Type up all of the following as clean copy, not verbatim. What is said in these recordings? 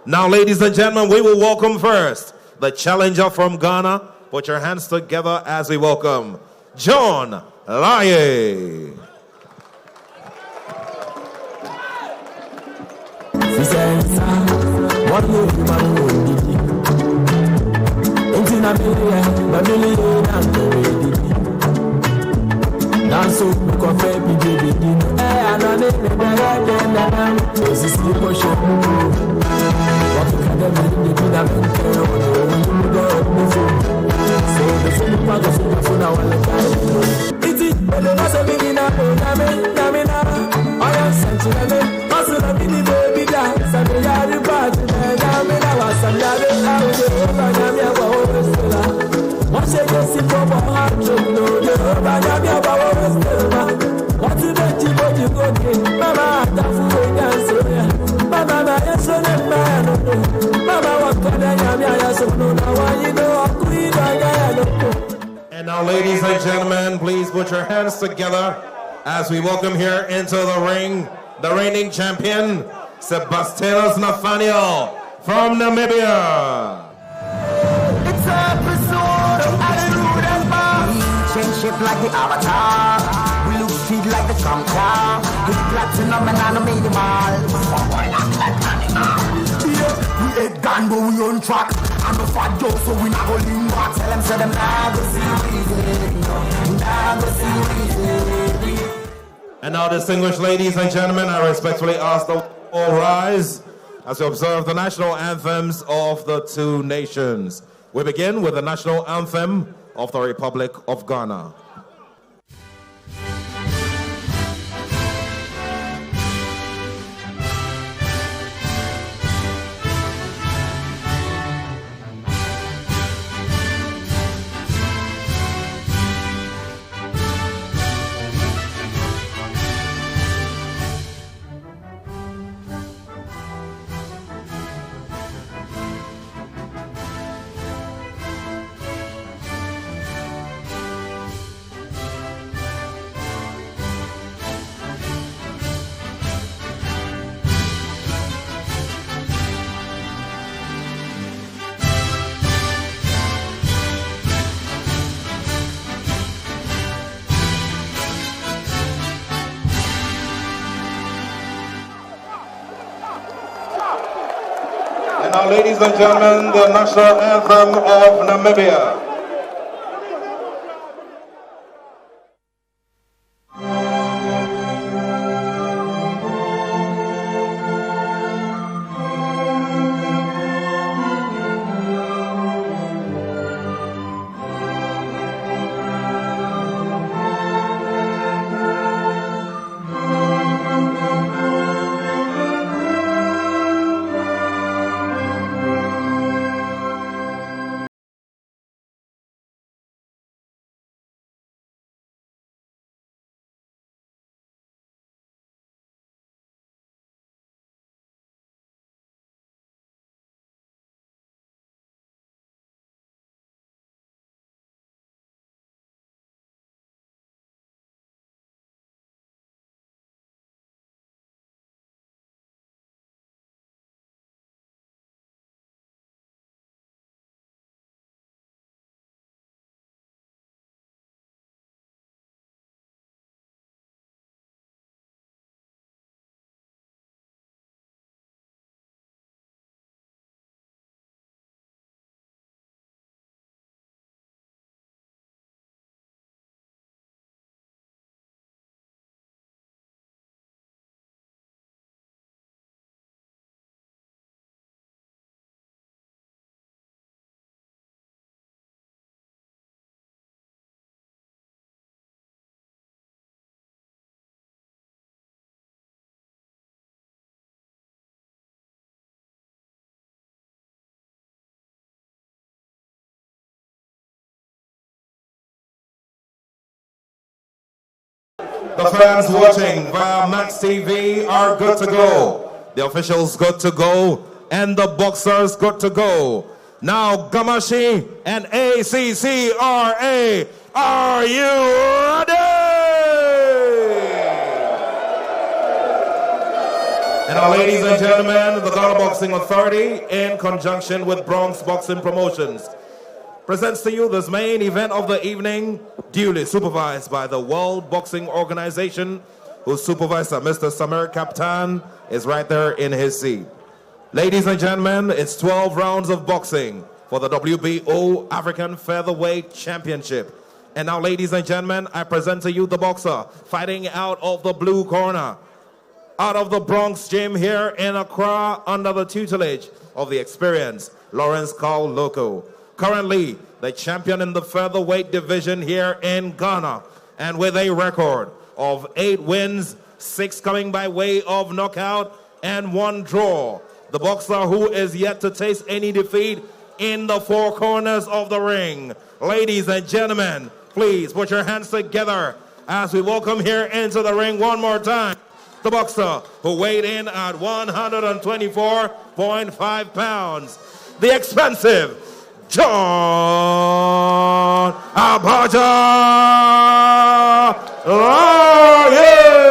Now, ladies and gentlemen, we will welcome first the challenger from Ghana. Put your hands together as we welcome John Laryea. And now, ladies and gentlemen, please put your hands together as we welcome here into the ring the reigning champion, Sabastianus Natanael from Namibia. It's an episode of Attitude and Boss. We change shape like the Avatar. We look speed like the Conqueror. Hit platinum and animal. Yeah, we hit gun but we on track. And the fat joke so we not go lean back. Tell them so them nah go see reason. Nah go see reason. And now, distinguished ladies and gentlemen, I respectfully ask that all rise as we observe the national anthems of the two nations. We begin with the national anthem of the Republic of Ghana. And now, ladies and gentlemen, the national anthem of Namibia. The fans watching via Max TV are good to go. The officials good to go. And the boxers good to go. Now, Gamashi and ACCRA, are you ready? And now, ladies and gentlemen, the Ghana Boxing Authority, in conjunction with Bronx Boxing Promotions, presents to you this main event of the evening, duly supervised by the World Boxing Organization, whose supervisor, Mr. Samir Kaptan, is right there in his seat. Ladies and gentlemen, it's 12 rounds of boxing for the WBO African Featherweight Championship. And now, ladies and gentlemen, I present to you the boxer fighting out of the blue corner, out of the Bronx gym here in Accra, under the tutelage of the experienced Lawrence Carl Loco. Currently, the champion in the featherweight division here in Ghana, and with a record of 8 wins, 6 coming by way of knockout, and 1 draw. The boxer who is yet to taste any defeat in the 4 corners of the ring. Ladies and gentlemen, please put your hands together as we welcome here into the ring one more time the boxer who weighed in at 124.5 pounds, the expensive John Abaja Laryea.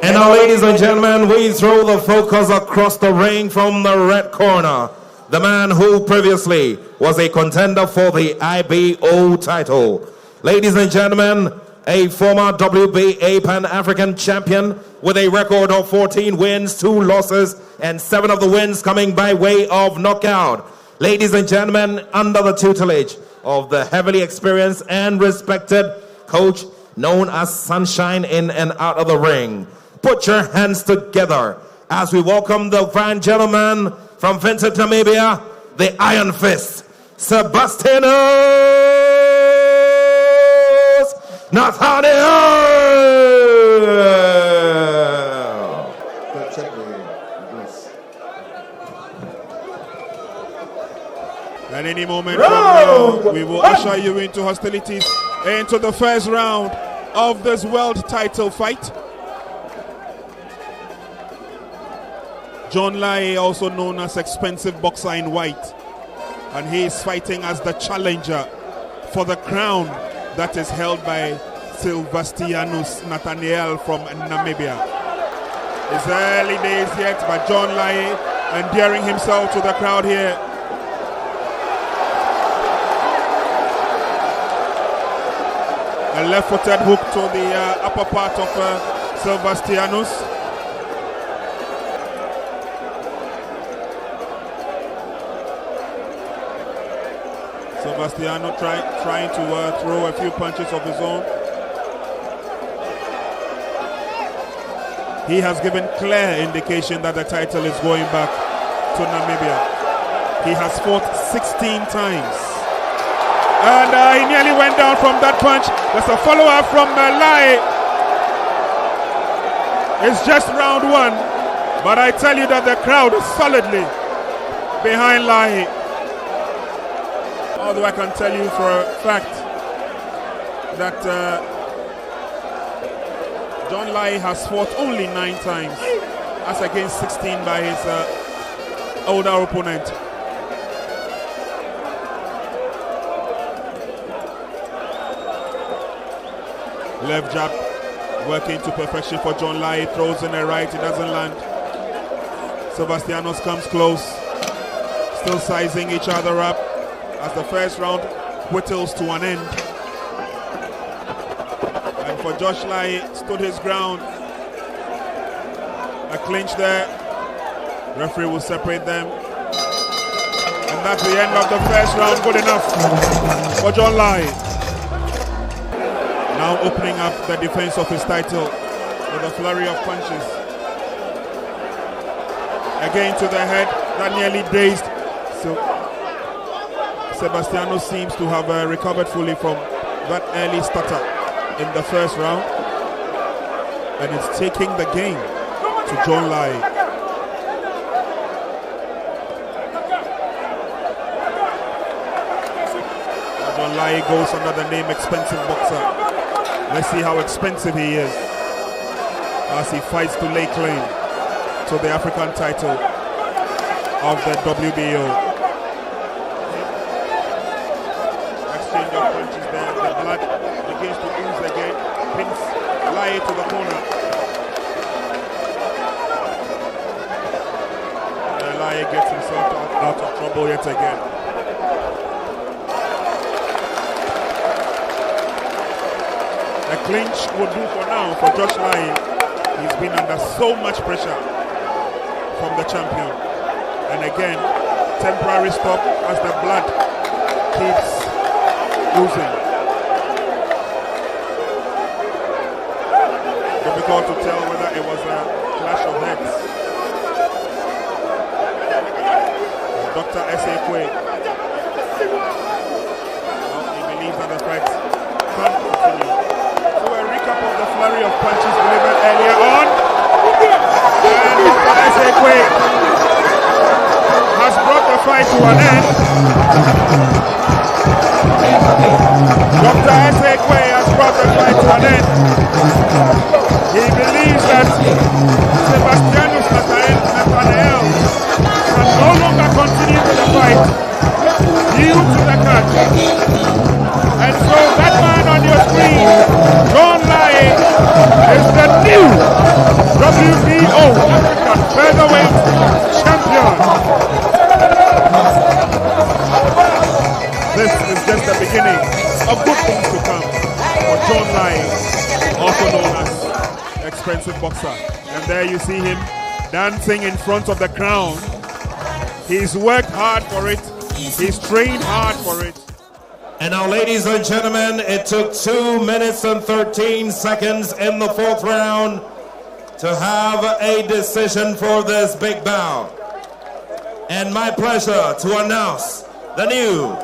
And now, ladies and gentlemen, we throw the focus across the ring from the red corner. The man who previously was a contender for the IBO title. Ladies and gentlemen, a former WBA Pan-African champion with a record of 14 wins, 2 losses, and 7 of the wins coming by way of knockout. Ladies and gentlemen, under the tutelage of the heavily experienced and respected coach known as Sunshine in and out of the ring. Put your hands together as we welcome the fine gentleman from Vincent, Namibia, the Iron Fist, Sabastianus Natanael. At any moment from now, we will usher you into hostilities, into the first round of this world title fight. John Laryea, also known as Expensive Boxer in White, and he is fighting as the challenger for the crown that is held by Sabastianus Natanael from Namibia. It's early days yet, but John Laryea endearing himself to the crowd here. A left-footed hook to the upper part of Sabastianus. Sabastiano trying to throw a few punches of his own. He has given clear indication that the title is going back to Namibia. He has fought 16 times. And he nearly went down from that punch. There's a follow-up from Laryea. It's just round 1. But I tell you that the crowd is solidly behind Laryea. Although I can tell you for a fact that John Laryea has fought only 9 times, as against 16 by his older opponent. Left jab working to perfection for John Laryea. Throws in a right, it doesn't land. Sabastianus comes close, still sizing each other up as the first round whittles to an end. And for Josh Laryea, stood his ground. A clinch there. Referee will separate them. And that's the end of the first round. Good enough for John Laryea. Now opening up the defense of his title with a flurry of punches. Again to the head, that nearly dazed. So Sabastiano seems to have recovered fully from that early stutter in the first round, and it's taking the game to John Laryea. John Laryea goes under the name Expensive Boxer. Let's see how expensive he is as he fights to lay claim to the African title of the WBO. Exchange of punches there, the blood begins to ooze Laryea to the corner. Laryea gets himself out of trouble yet again. A clinch would do for now for Josh Laryea. He's been under so much pressure from the champion. And again, temporary stop as the blood keeps oozing. Difficult to tell whether it was a clash of heads. Dr. S.A. He believes that the fight can't continue. So a recap of the flurry of punches delivered earlier on. And Dr. S.A. has brought the fight to an end. Dr. S.A. has brought the fight to an end. He believes that Sabastianus Natanael can no longer continue with the fight due to the cut. And so that man on your screen, John Laryea, is the new WBO African featherweight champion. This is just the beginning of good things to come for John Laryea, also known as Expensive Boxer. And there you see him dancing in front of the crown. He's worked hard for it. He's trained hard for it. And now, ladies and gentlemen, it took 2 minutes and 13 seconds in the 4th round to have a decision for this big bout. And my pleasure to announce the new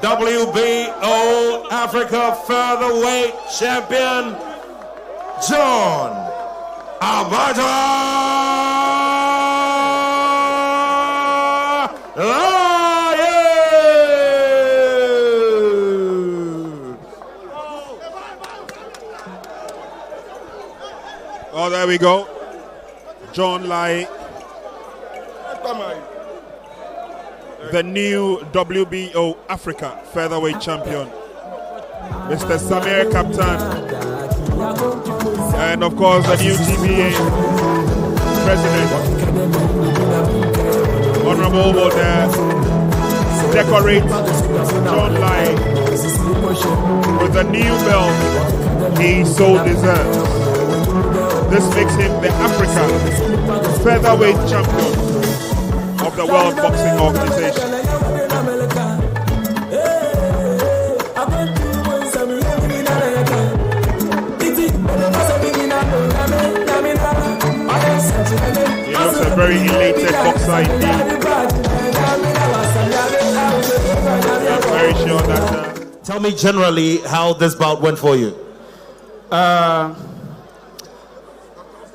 WBO Africa Featherweight Champion, John Laryea. Oh, there we go. John Laryea, the new WBO Africa Featherweight Champion. Mr. Samir Captain. And of course, the new TBA President. Honorable will decorate John Laryea with the new belt he so deserves. This makes him the Africa Featherweight Champion of the World Boxing Organization. He looks a very elated boxer indeed. I'm very sure that... Tell me generally how this bout went for you.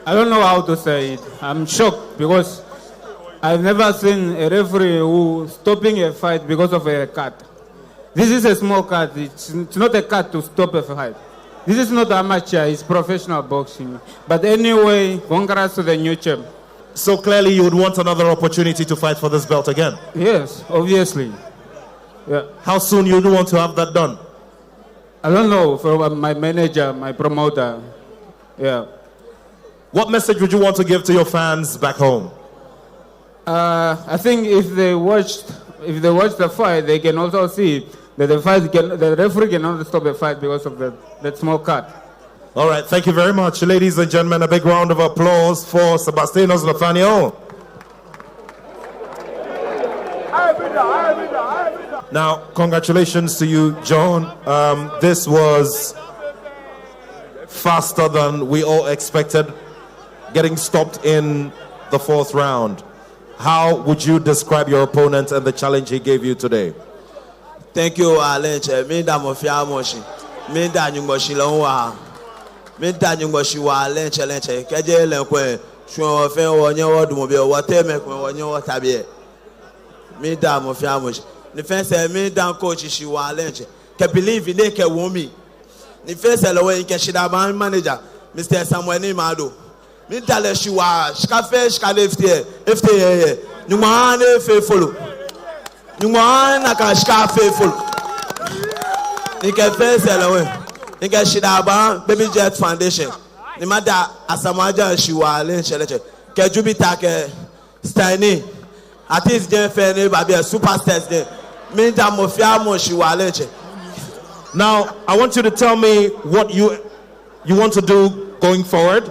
I don't know how to say it. I'm shocked because I've never seen a referee who stopping a fight because of a cut. This is a small cut. It's not a cut to stop a fight. This is not amateur, it's professional boxing. But anyway, congrats to the new champ. So clearly you would want another opportunity to fight for this belt again? Yes, obviously. Yeah. How soon you do want to have that done? I don't know, from my manager, my promoter. Yeah. What message would you want to give to your fans back home? I think if they watch the fight, they can also see that the referee cannot stop a fight because of that small cut. All right, thank you very much. Ladies and gentlemen, a big round of applause for Sabastianus Nathaniel. Now, congratulations to you, John. This was faster than we all expected, getting stopped in the 4th round. How would you describe your opponent and the challenge he gave you today? Thank you, Alenche. Minda mofia moshi. Minda nyungoshi lonwa. Minda nyungoshi wa Alenche lenche. Keje lenkwe. Shwo fe wonye wodu mobi woteme kwe wonye wotabie. Minda mofia moshi. Ni fense minda coach shi wa Alenche. Ke believe in ke womi. Ni fense lowe nke shida ban manager Mr. Samuel Nimado. Minda le shi wa shikafe shikalefte ye. Nyumane fe follow. You want a cashka faithful. You can face it away. You can shit about Baby Jet Foundation. Nimada Asamaja Shiwale Cheleche. Kejubita ke Stani. At least Jen Fene Baby a superstars there. Minda Mofiamo Shiwale. Now, I want you to tell me what you want to do going forward.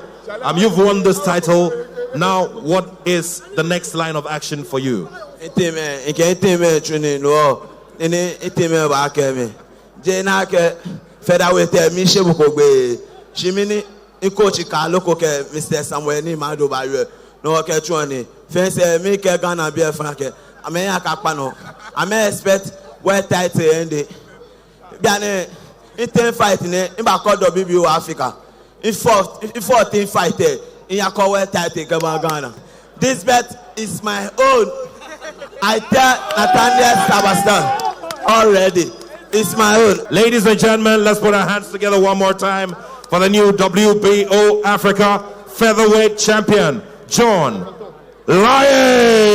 You've won this title. Now, what is the next line of action for you? Mr. Samuel ni Mado Bayo. No okay chuani. Fence me ke Ghana be franke. Ame akapano. Ame expect where title end. Biane in 10 fight ne in ba call WBO Africa. In 14 fight in yakwa where title Ghana. This bet is my own. I tell Natanael Sabastianus already. It's my own. Ladies and gentlemen, let's put our hands together one more time for the new WBO Africa featherweight champion, John Laryea.